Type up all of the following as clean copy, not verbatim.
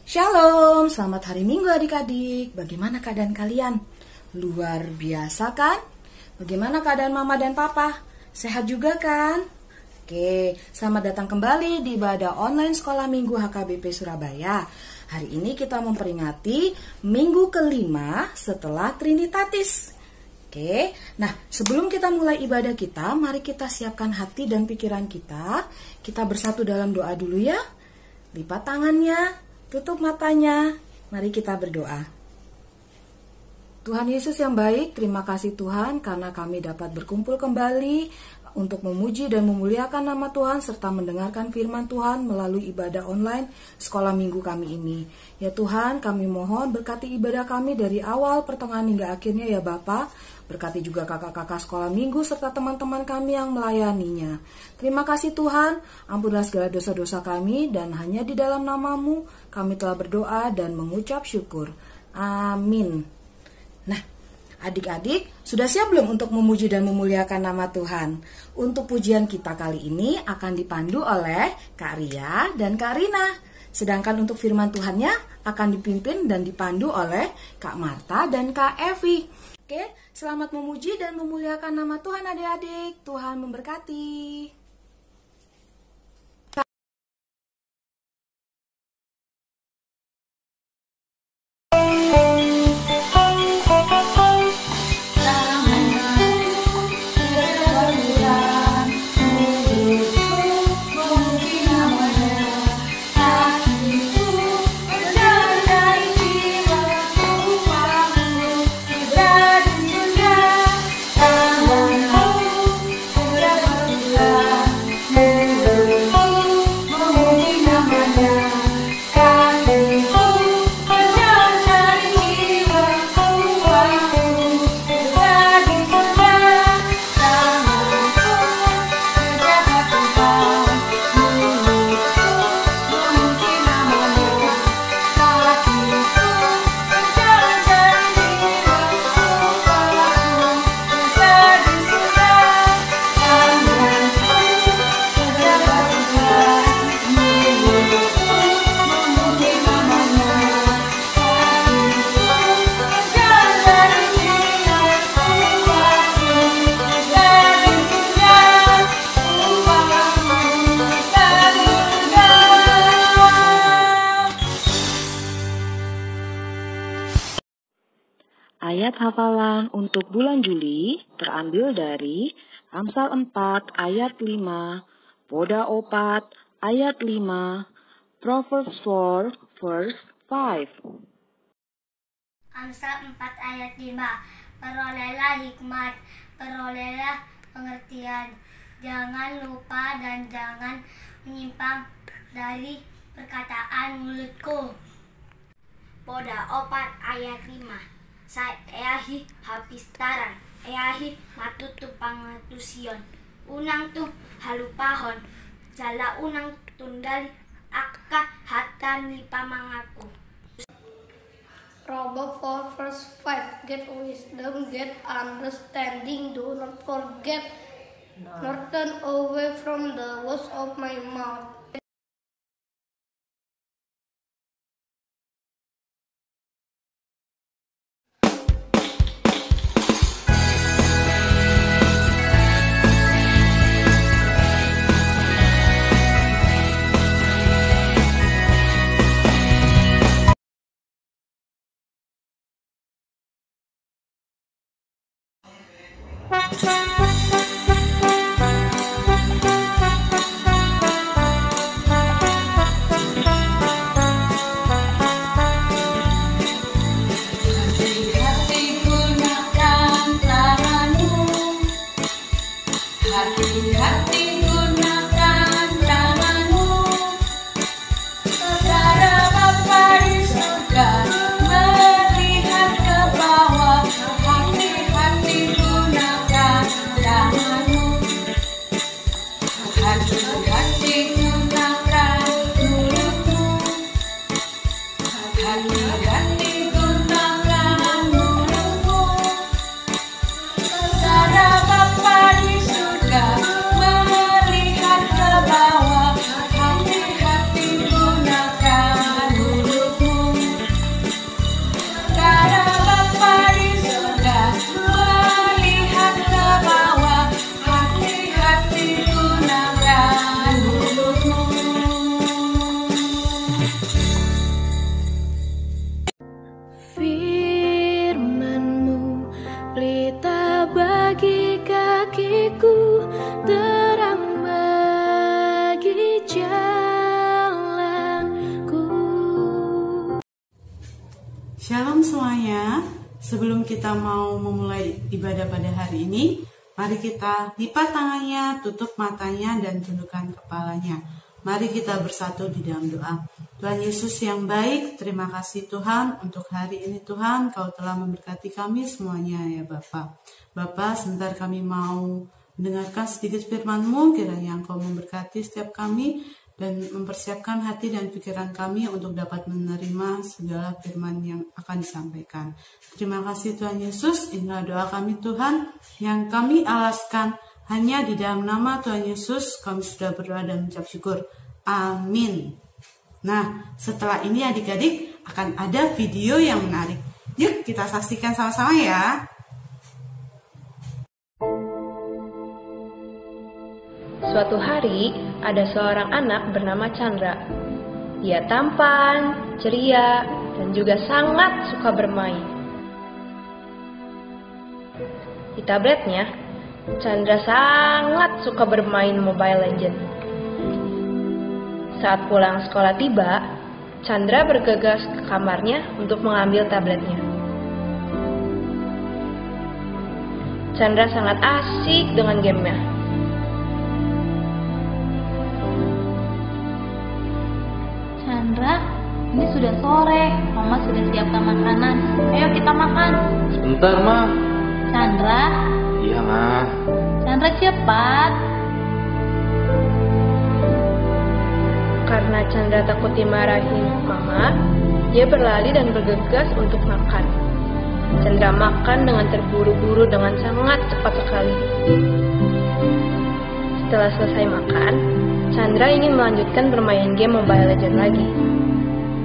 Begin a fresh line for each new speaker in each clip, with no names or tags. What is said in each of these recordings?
Shalom, selamat hari Minggu adik-adik. Bagaimana keadaan kalian? Luar biasa kan? Bagaimana keadaan mama dan papa? Sehat juga kan? Oke, selamat datang kembali di ibadah online Sekolah Minggu HKBP Surabaya. Hari ini kita memperingati minggu kelima setelah Trinitatis. Oke, nah sebelum kita mulai ibadah kita, mari kita siapkan hati dan pikiran kita. Kita bersatu dalam doa dulu ya. Lipat tangannya. Tutup matanya, mari kita berdoa. Tuhan Yesus yang baik, terima kasih Tuhan karena kami dapat berkumpul kembali untuk memuji dan memuliakan nama Tuhan serta mendengarkan firman Tuhan melalui ibadah online sekolah minggu kami ini. Ya Tuhan, kami mohon berkati ibadah kami dari awal, pertengahan hingga akhirnya ya Bapa. Berkati juga kakak-kakak sekolah minggu serta teman-teman kami yang melayaninya. Terima kasih Tuhan, ampunlah segala dosa-dosa kami dan hanya di dalam nama-Mu kami telah berdoa dan mengucap syukur. Amin. Nah, adik-adik, sudah siap belum untuk memuji dan memuliakan nama Tuhan? Untuk pujian kita kali ini akan dipandu oleh Kak Ria dan Kak Rina. Sedangkan untuk firman Tuhannya akan dipimpin dan dipandu oleh Kak Marta dan Kak Evi. Oke, selamat memuji dan memuliakan nama Tuhan adik-adik. Tuhan memberkati. Ayat hafalan untuk bulan Juli terambil dari Amsal 4 ayat 5, Boda 4 ayat 5, Proverbs 4 verse 5.
Amsal 4 ayat 5. Perolehlah hikmat, perolehlah pengertian. Jangan lupa dan jangan menyimpang dari perkataan mulutku. Boda 4 ayat 5. Eahi hapistaran, eahi matutu pangatusion, unang tu halupahon, jala unang tundali akka hatan lipamangaku.
Proverbs 4 verse 5. Get wisdom, get understanding, do not forget, nor turn away from the words of my mouth.
Melihat ke bawah, hati-hati gunakan semuanya, sebelum kita mau memulai ibadah pada hari ini, mari kita lipat tangannya, tutup matanya, dan tundukkan kepalanya. Mari kita bersatu di dalam doa. Tuhan Yesus yang baik, terima kasih Tuhan untuk hari ini Tuhan, Kau telah memberkati kami semuanya ya Bapa. Bapa, sebentar kami mau mendengarkan sedikit firman-Mu, kiranya Engkau memberkati setiap kami, dan mempersiapkan hati dan pikiran kami untuk dapat menerima segala firman yang akan disampaikan. Terima kasih Tuhan Yesus, inilah doa kami Tuhan, yang kami alaskan hanya di dalam nama Tuhan Yesus, kami sudah berdoa dan mengucap syukur. Amin. Nah, setelah ini adik-adik akan ada video yang menarik. Yuk kita saksikan sama-sama ya.
Suatu hari, ada seorang anak bernama Chandra. Dia tampan, ceria, dan juga sangat suka bermain. Di tabletnya, Chandra sangat suka bermain Mobile Legends. Saat pulang sekolah tiba, Chandra bergegas ke kamarnya untuk mengambil tabletnya. Chandra sangat asik dengan gamenya.
Chandra, ini sudah sore. Mama sudah siapkan makanan. Ayo kita makan.
Sebentar, Ma.
Chandra?
Iya, Ma.
Chandra cepat.
Karena Chandra takut dimarahin Mama, dia berlari dan bergegas untuk makan. Chandra makan dengan terburu-buru dengan sangat cepat sekali. Setelah selesai makan, Chandra ingin melanjutkan bermain game Mobile Legends lagi.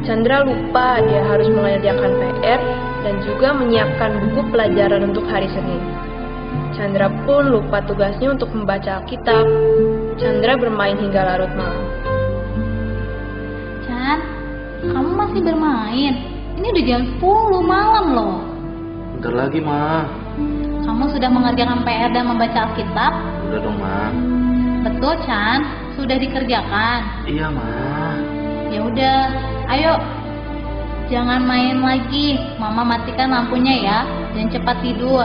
Chandra lupa dia harus mengerjakan PR dan juga menyiapkan buku pelajaran untuk hari Senin. Chandra pun lupa tugasnya untuk membaca Alkitab. Chandra bermain hingga larut malam.
Chan, kamu masih bermain? Ini udah jam 10 malam loh.
Bentar lagi, Ma.
Kamu sudah mengerjakan PR dan membaca Alkitab?
Udah dong, Ma.
Betul, Chan. Sudah dikerjakan?
Iya, Ma.
Ya udah, ayo. Jangan main lagi. Mama matikan lampunya ya, dan cepat tidur.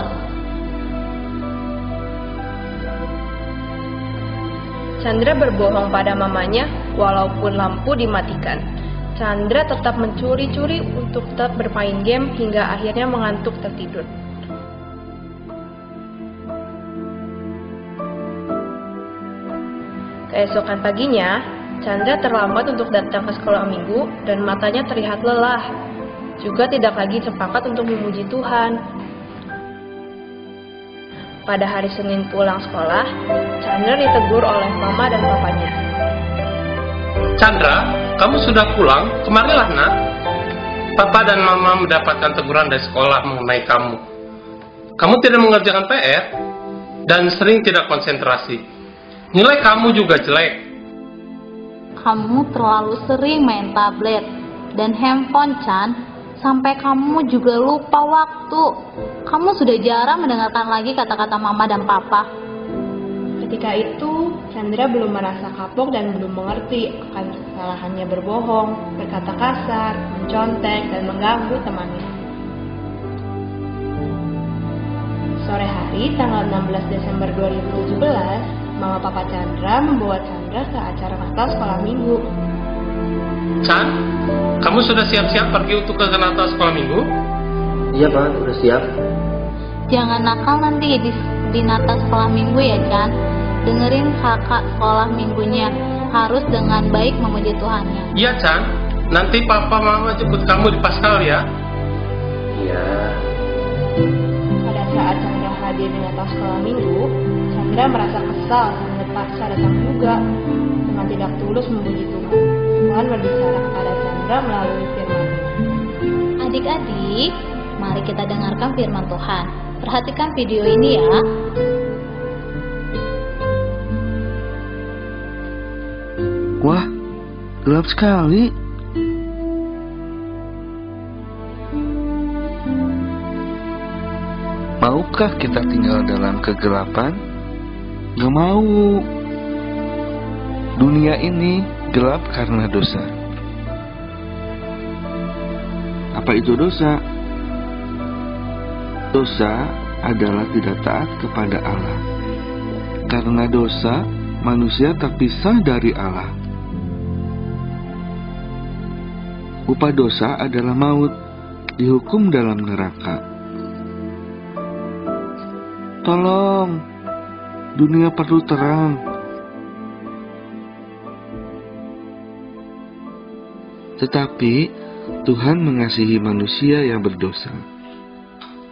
Chandra berbohong pada mamanya walaupun lampu dimatikan. Chandra tetap mencuri-curi untuk tetap bermain game hingga akhirnya mengantuk tertidur. Keesokan paginya, Chandra terlambat untuk datang ke sekolah minggu dan matanya terlihat lelah. Juga tidak lagi sepakat untuk memuji Tuhan. Pada hari Senin pulang sekolah, Chandra ditegur oleh mama dan papanya.
Chandra, kamu sudah pulang? Kemarilah, nak. Papa dan mama mendapatkan teguran dari sekolah mengenai kamu. Kamu tidak mengerjakan PR dan sering tidak konsentrasi. Nilai kamu juga jelek.
Kamu terlalu sering main tablet dan handphone, Chan. Sampai kamu juga lupa waktu. Kamu sudah jarang mendengarkan lagi kata-kata mama dan papa.
Ketika itu, Chandra belum merasa kapok dan belum mengerti akan kesalahannya berbohong, berkata kasar, mencontek, dan mengganggu temannya. Sore hari, tanggal 16 Desember 2017, Mama Papa Chandra membawa Chandra ke acara Natal sekolah minggu.
Chan, kamu sudah siap-siap pergi untuk ke Natal sekolah minggu?
Iya, Pak, udah siap.
Jangan nakal nanti di Natal sekolah minggu ya, Chan. Dengerin kakak sekolah minggunya. Harus dengan baik memuji Tuhannya.
Iya, Chan. Nanti papa mama jemput kamu di Paskal ya.
Iya.
Pada saat Chandra hadir di Natal sekolah minggu, Chandra merasa kesal dan terpaksa datang juga dengan tidak tulus memuji Tuhan. Tuhan berbicara kepada Chandra melalui firman-Nya.
Adik-adik, mari kita dengarkan firman Tuhan. Perhatikan video ini ya.
Wah, gelap sekali. Maukah kita tinggal dalam kegelapan? Gak mau. Dunia ini gelap karena dosa. Apa itu dosa? Dosa adalah tidak taat kepada Allah. Karena dosa, manusia terpisah dari Allah. Upah dosa adalah maut, dihukum dalam neraka. Tolong, dunia perlu terang. Tetapi Tuhan mengasihi manusia yang berdosa.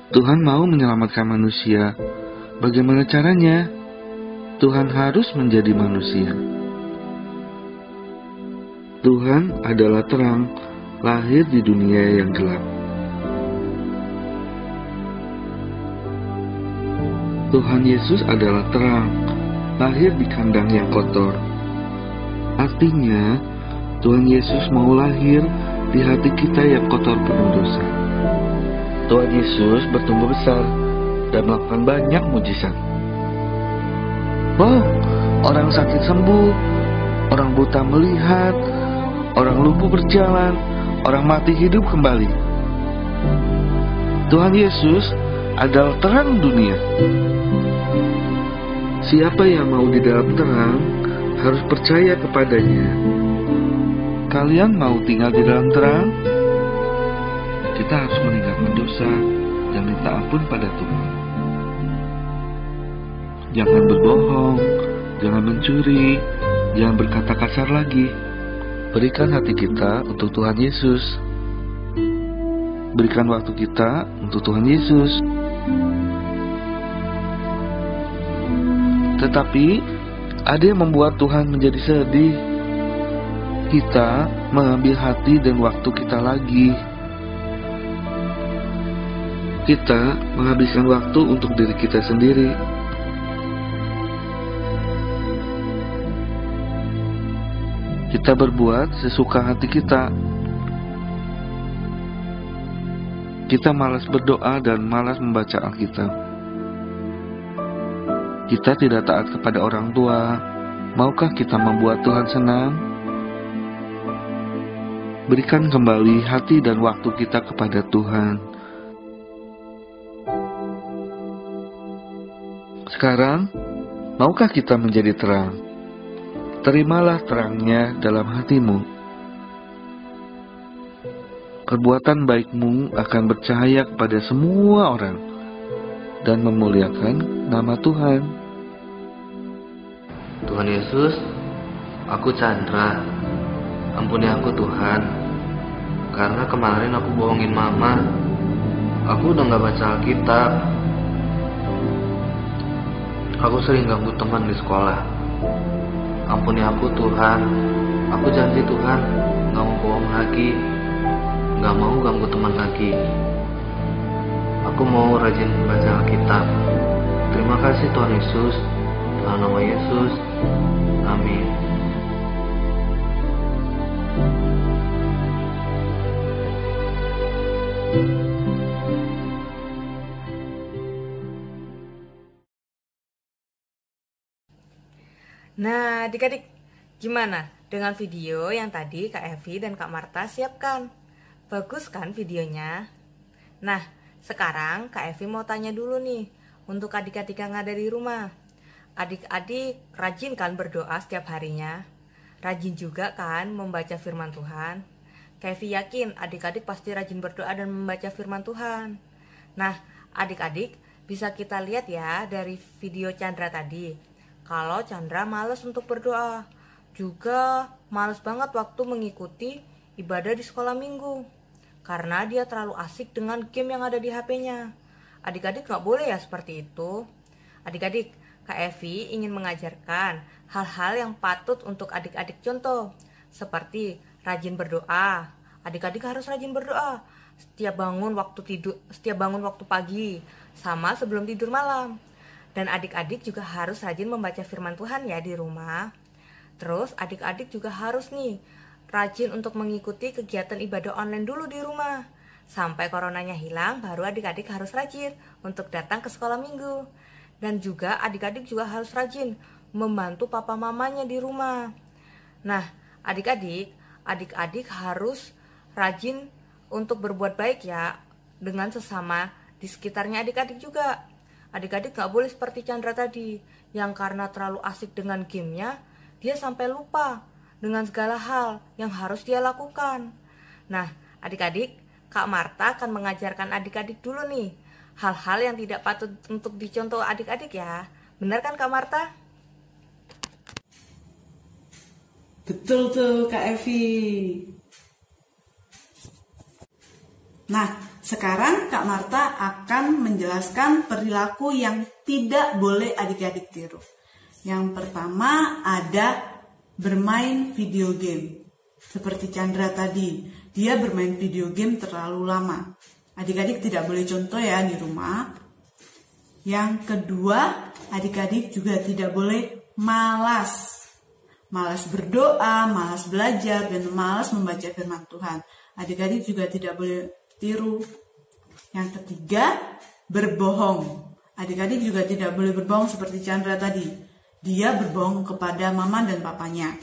Tuhan mau menyelamatkan manusia. Bagaimana caranya? Tuhan harus menjadi manusia. Tuhan adalah terang, lahir di dunia yang gelap. Tuhan Yesus adalah terang, lahir di kandang yang kotor. Artinya, Tuhan Yesus mau lahir di hati kita yang kotor penuh dosa. Tuhan Yesus bertumbuh besar dan melakukan banyak mujizat. Wow, orang sakit sembuh, orang buta melihat, orang lumpuh berjalan, orang mati hidup kembali. Tuhan Yesus adalah terang dunia. Siapa yang mau di dalam terang harus percaya kepadanya. Kalian mau tinggal di dalam terang? Kita harus meninggalkan dosa dan minta ampun pada Tuhan. Jangan berbohong, jangan mencuri, jangan berkata kasar lagi. Berikan hati kita untuk Tuhan Yesus. Berikan waktu kita untuk Tuhan Yesus. Tetapi ada yang membuat Tuhan menjadi sedih. Kita mengambil hati dan waktu kita lagi. Kita menghabiskan waktu untuk diri kita sendiri. Kita berbuat sesuka hati kita. Kita malas berdoa dan malas membaca Alkitab. Kita tidak taat kepada orang tua. Maukah kita membuat Tuhan senang? Berikan kembali hati dan waktu kita kepada Tuhan. Sekarang, maukah kita menjadi terang? Terimalah terangnya dalam hatimu. Perbuatan baikmu akan bercahaya kepada semua orang dan memuliakan nama Tuhan.
Tuhan Yesus, aku Chandra. Ampuni aku Tuhan. Karena kemarin aku bohongin mama. Aku udah gak baca Alkitab. Aku sering ganggu teman di sekolah. Ampuni aku Tuhan. Aku janji Tuhan gak mau bohong lagi, gak mau ganggu teman lagi. Aku mau rajin baca Alkitab. Terima kasih Tuhan Yesus. Dalam nama Yesus, amin.
Nah, adik-adik, gimana dengan video yang tadi Kak Evi dan Kak Marta siapkan? Bagus kan videonya? Nah, sekarang Kak Evi mau tanya dulu nih, untuk adik-adik yang ada di rumah. Adik-adik rajin kan berdoa setiap harinya? Rajin juga kan membaca firman Tuhan? Kak Evi yakin adik-adik pasti rajin berdoa dan membaca firman Tuhan. Nah, adik-adik bisa kita lihat ya dari video Chandra tadi. Kalau Chandra males untuk berdoa, juga males banget waktu mengikuti ibadah di sekolah minggu, karena dia terlalu asik dengan game yang ada di HP-nya. Adik-adik gak boleh ya seperti itu. Adik-adik, Kak Evi ingin mengajarkan hal-hal yang patut untuk adik-adik contoh, seperti rajin berdoa. Adik-adik harus rajin berdoa setiap bangun waktu pagi, sama sebelum tidur malam. Dan adik-adik juga harus rajin membaca firman Tuhan ya di rumah. Terus adik-adik juga harus nih rajin untuk mengikuti kegiatan ibadah online dulu di rumah. Sampai coronanya hilang, baru adik-adik harus rajin untuk datang ke sekolah minggu. Dan juga adik-adik juga harus rajin membantu papa mamanya di rumah. Nah, adik-adik harus rajin untuk berbuat baik ya dengan sesama
di sekitarnya adik-adik juga. Adik-adik gak boleh seperti Chandra tadi, yang karena terlalu asik dengan gamenya, dia sampai lupa dengan segala hal yang harus dia lakukan. Nah, adik-adik, Kak Marta akan mengajarkan adik-adik dulu nih, hal-hal yang tidak patut untuk dicontoh adik-adik ya. Benar kan Kak Marta?
Betul tuh Kak Evi. Nah, sekarang Kak Marta akan menjelaskan perilaku yang tidak boleh adik-adik tiru. Yang pertama ada bermain video game. Seperti Chandra tadi, dia bermain video game terlalu lama. Adik-adik tidak boleh contoh ya di rumah. Yang kedua, adik-adik juga tidak boleh malas. Malas berdoa, malas belajar, dan malas membaca firman Tuhan. Adik-adik juga tidak boleh tiru. Yang ketiga, berbohong. Adik-adik juga tidak boleh berbohong seperti Chandra tadi. Dia berbohong kepada mama dan papanya.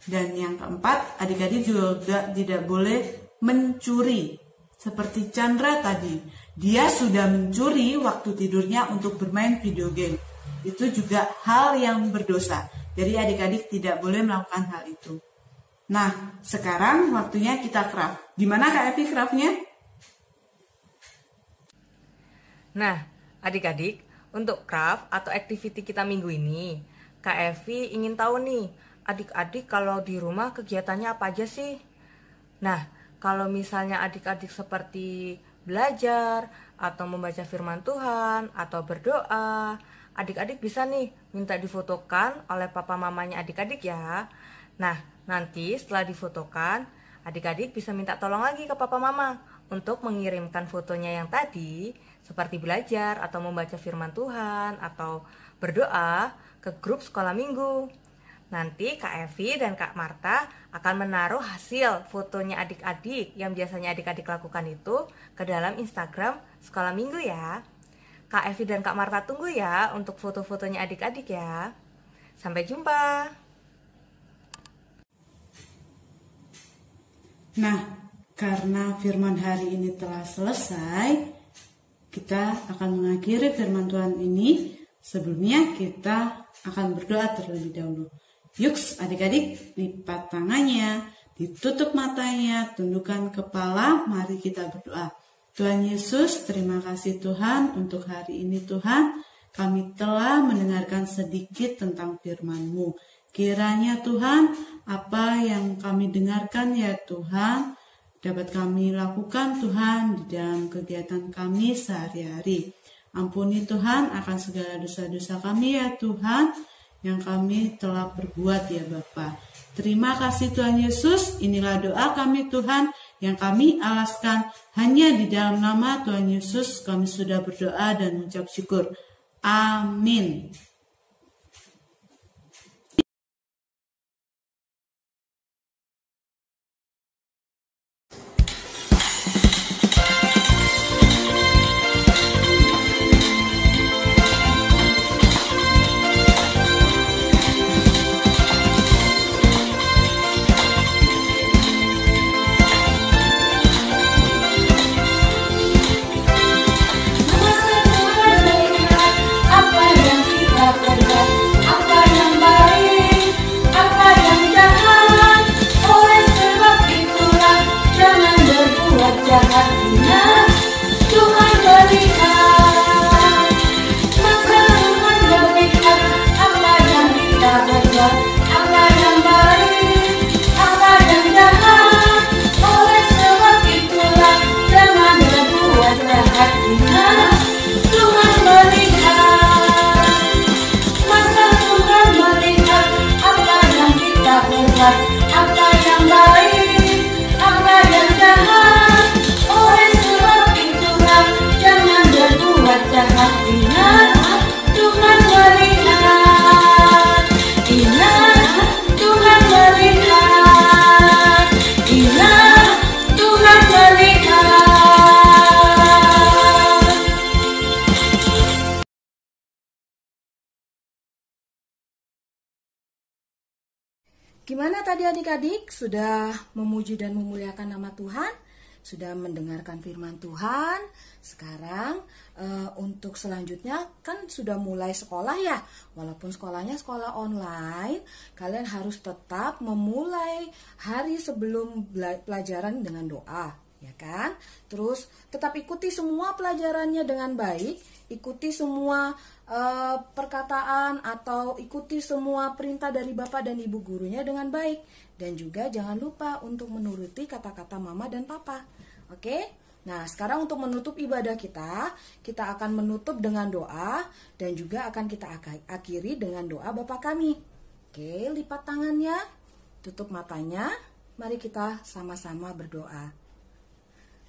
Dan yang keempat, adik-adik juga tidak boleh mencuri. Seperti Chandra tadi, dia sudah mencuri waktu tidurnya untuk bermain video game. Itu juga hal yang berdosa. Jadi adik-adik tidak boleh melakukan hal itu. Nah, sekarang waktunya kita craft. Gimana Kak Evi craftnya?
Nah, adik-adik, untuk craft atau activity kita minggu ini, Kak Evi ingin tahu nih, adik-adik kalau di rumah kegiatannya apa aja sih? Nah, kalau misalnya adik-adik seperti belajar, atau membaca firman Tuhan, atau berdoa, adik-adik bisa nih minta difotokan oleh papa mamanya adik-adik ya. Nah, nanti setelah difotokan, adik-adik bisa minta tolong lagi ke papa mama untuk mengirimkan fotonya yang tadi, seperti belajar atau membaca firman Tuhan atau berdoa ke grup sekolah minggu. Nanti Kak Evi dan Kak Marta akan menaruh hasil fotonya adik-adik yang biasanya adik-adik lakukan itu ke dalam Instagram sekolah minggu ya. Kak Evi dan Kak Marta tunggu ya untuk foto-fotonya adik-adik ya. Sampai jumpa.
Nah, karena firman hari ini telah selesai, kita akan mengakhiri firman Tuhan ini. Sebelumnya kita akan berdoa terlebih dahulu. Yuk adik-adik, lipat tangannya, ditutup matanya, tundukkan kepala, mari kita berdoa. Tuhan Yesus, terima kasih Tuhan untuk hari ini Tuhan. Kami telah mendengarkan sedikit tentang firman-Mu. Kiranya Tuhan, apa yang kami dengarkan ya Tuhan, dapat kami lakukan Tuhan di dalam kegiatan kami sehari-hari. Ampuni Tuhan akan segala dosa-dosa kami ya Tuhan, yang kami telah perbuat ya Bapa. Terima kasih Tuhan Yesus, inilah doa kami Tuhan, yang kami alaskan hanya di dalam nama Tuhan Yesus kami sudah berdoa dan mengucap syukur. Amin.
Gimana tadi adik-adik? Sudah memuji dan memuliakan nama Tuhan? sudah mendengarkan firman Tuhan. Sekarang untuk selanjutnya kan sudah mulai sekolah ya. Walaupun sekolahnya sekolah online, kalian harus tetap memulai hari sebelum pelajaran dengan doa, ya kan? Terus tetap ikuti semua pelajarannya dengan baik, ikuti semua perkataan atau ikuti semua perintah dari Bapak dan Ibu gurunya dengan baik. Dan juga jangan lupa untuk menuruti kata-kata Mama dan Papa. Oke? Nah, sekarang untuk menutup ibadah kita akan menutup dengan doa dan juga akan kita akhiri dengan doa Bapa kami. Oke, lipat tangannya, tutup matanya. Mari kita sama-sama berdoa.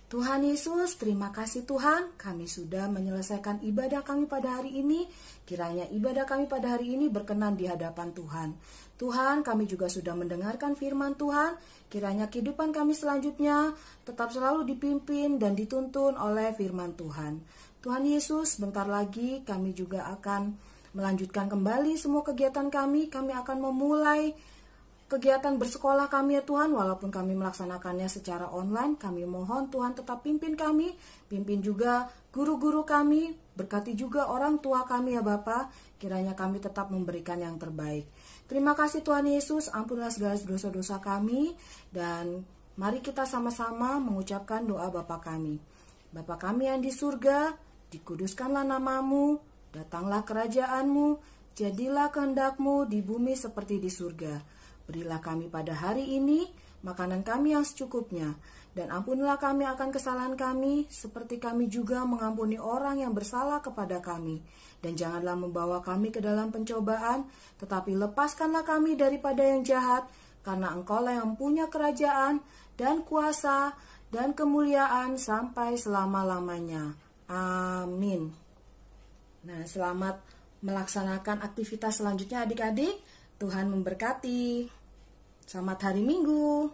Tuhan Yesus, terima kasih Tuhan, kami sudah menyelesaikan ibadah kami pada hari ini. Kiranya ibadah kami pada hari ini berkenan di hadapan Tuhan. Tuhan, kami juga sudah mendengarkan firman Tuhan. Kiranya kehidupan kami selanjutnya tetap selalu dipimpin dan dituntun oleh firman Tuhan. Tuhan Yesus, bentar lagi kami juga akan melanjutkan kembali semua kegiatan kami. Kami akan memulai kegiatan bersekolah kami ya Tuhan, walaupun kami melaksanakannya secara online, kami mohon Tuhan tetap pimpin kami, pimpin juga guru-guru kami, berkati juga orang tua kami ya Bapa, kiranya kami tetap memberikan yang terbaik. Terima kasih Tuhan Yesus, ampunlah segala dosa-dosa kami, dan mari kita sama-sama mengucapkan doa Bapa kami. Bapa kami yang di surga, dikuduskanlah namamu, datanglah kerajaanmu, jadilah kehendak-Mu di bumi seperti di surga. Berilah kami pada hari ini makanan kami yang secukupnya, dan ampunilah kami akan kesalahan kami, seperti kami juga mengampuni orang yang bersalah kepada kami. Dan janganlah membawa kami ke dalam pencobaan, tetapi lepaskanlah kami daripada yang jahat, karena Engkaulah yang punya kerajaan dan kuasa dan kemuliaan sampai selama-lamanya. Amin. Nah, selamat melaksanakan aktivitas selanjutnya adik-adik. Tuhan memberkati. Selamat hari Minggu.